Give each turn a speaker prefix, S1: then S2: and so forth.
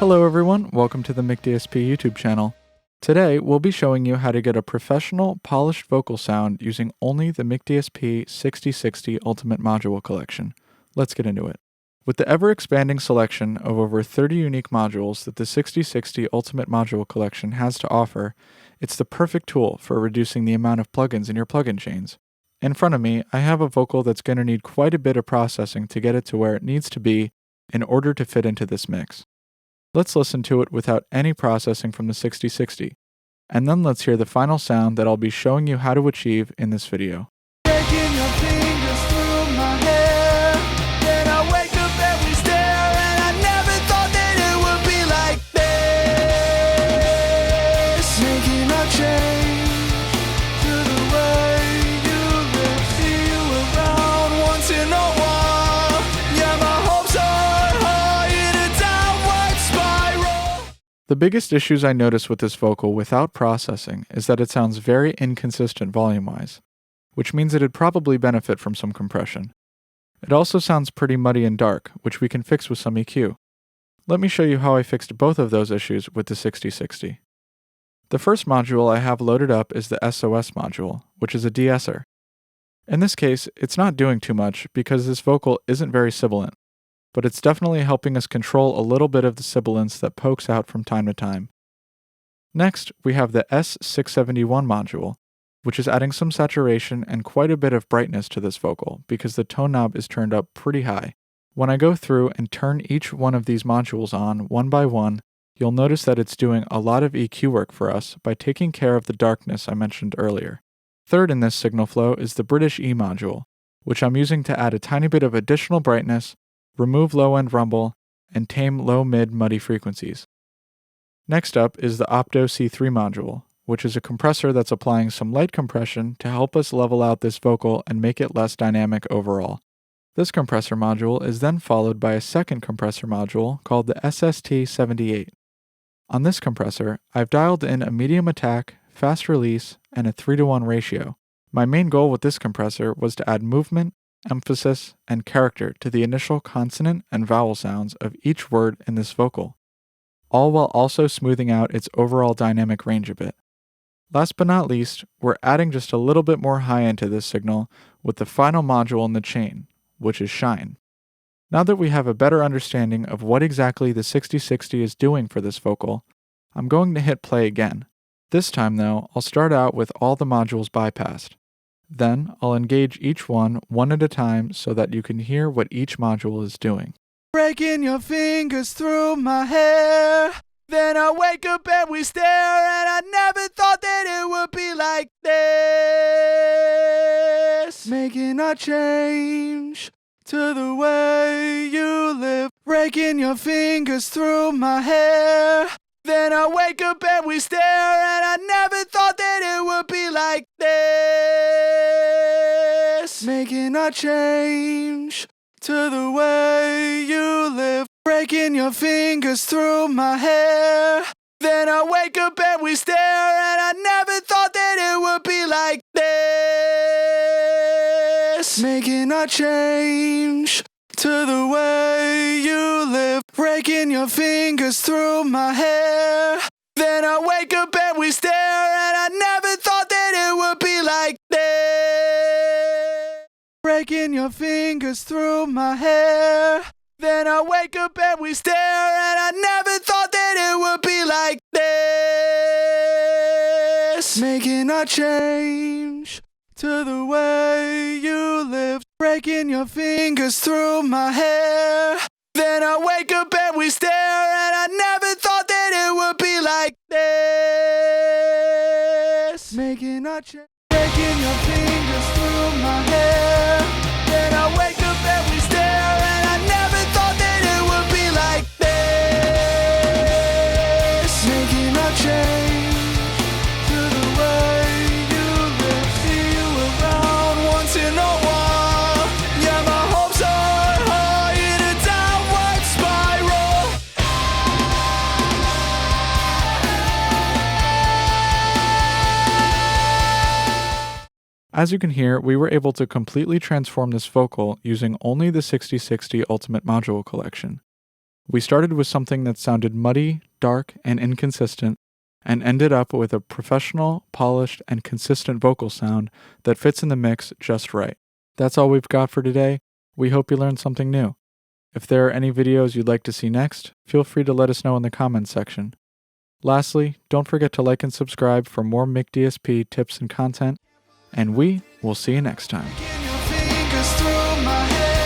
S1: Hello everyone, welcome to the McDSP YouTube channel. Today we'll be showing you how to get a professional polished vocal sound using only the McDSP 6060 Ultimate Module Collection. Let's get into it. With the ever-expanding selection of over 30 unique modules that the 6060 Ultimate Module Collection has to offer, it's the perfect tool for reducing the amount of plugins in your plugin chains. In front of me, I have a vocal that's going to need quite a bit of processing to get it to where it needs to be in order to fit into this mix. Let's listen to it without any processing from the 6060, and then let's hear the final sound that I'll be showing you how to achieve in this video. The biggest issues I notice with this vocal without processing is that it sounds very inconsistent volume-wise, which means it'd probably benefit from some compression. It also sounds pretty muddy and dark, which we can fix with some EQ. Let me show you how I fixed both of those issues with the 6060. The first module I have loaded up is the SOS module, which is a de-esser. In this case, it's not doing too much because this vocal isn't very sibilant, but it's definitely helping us control a little bit of the sibilance that pokes out from time to time. Next, we have the S671 module, which is adding some saturation and quite a bit of brightness to this vocal because the tone knob is turned up pretty high. When I go through and turn each one of these modules on one by one, you'll notice that it's doing a lot of EQ work for us by taking care of the darkness I mentioned earlier. Third in this signal flow is the British E module, which I'm using to add a tiny bit of additional brightness, remove low-end rumble, and tame low-mid muddy frequencies. Next up is the Opto C3 module, which is a compressor that's applying some light compression to help us level out this vocal and make it less dynamic overall. This compressor module is then followed by a second compressor module called the SST78. On this compressor, I've dialed in a medium attack, fast release, and a 3:1 ratio. My main goal with this compressor was to add movement, emphasis, and character to the initial consonant and vowel sounds of each word in this vocal, all while also smoothing out its overall dynamic range a bit. Last but not least, we're adding just a little bit more high-end to this signal with the final module in the chain, which is Shine. Now that we have a better understanding of what exactly the 6060 is doing for this vocal, I'm going to hit play again. This time though, I'll start out with all the modules bypassed. Then, I'll engage each one at a time so that you can hear what each module is doing.
S2: Breaking your fingers through my hair. Then I wake up and we stare, and I never thought that it would be like this. Making a change to the way you live. Breaking your fingers through my hair. Then I wake up and we stare, and I never thought that it would be like this. Making a change to the way you live. Breaking your fingers through my hair. Then I wake up and we stare, and I never thought that it would be like this. Making a change to the way you live. Breaking your fingers through my hair. Then I wake up and we stare, and I never thought that it would be like this. Breaking your fingers through my hair. Then I wake up and we stare, and I never thought that it would be like this. Making a change to the way you live. Breaking your fingers through my hair. Then I wake up and we stare, and I never thought that it would be like this. Making a change. Breaking your fingers through my hair. Then I wake up and we stare, and I never thought that it would be like this. Making a change to the way you live. See you around once in a while. Yeah, my hopes are high in a downward spiral.
S1: As you can hear, we were able to completely transform this vocal using only the 6060 Ultimate Module Collection. We started with something that sounded muddy, dark, and inconsistent, and ended up with a professional, polished, and consistent vocal sound that fits in the mix just right. That's all we've got for today. We hope you learned something new. If there are any videos you'd like to see next, feel free to let us know in the comments section. Lastly, don't forget to like and subscribe for more MIC DSP tips and content, and we will see you next time.
S2: Taking your fingers through my hair.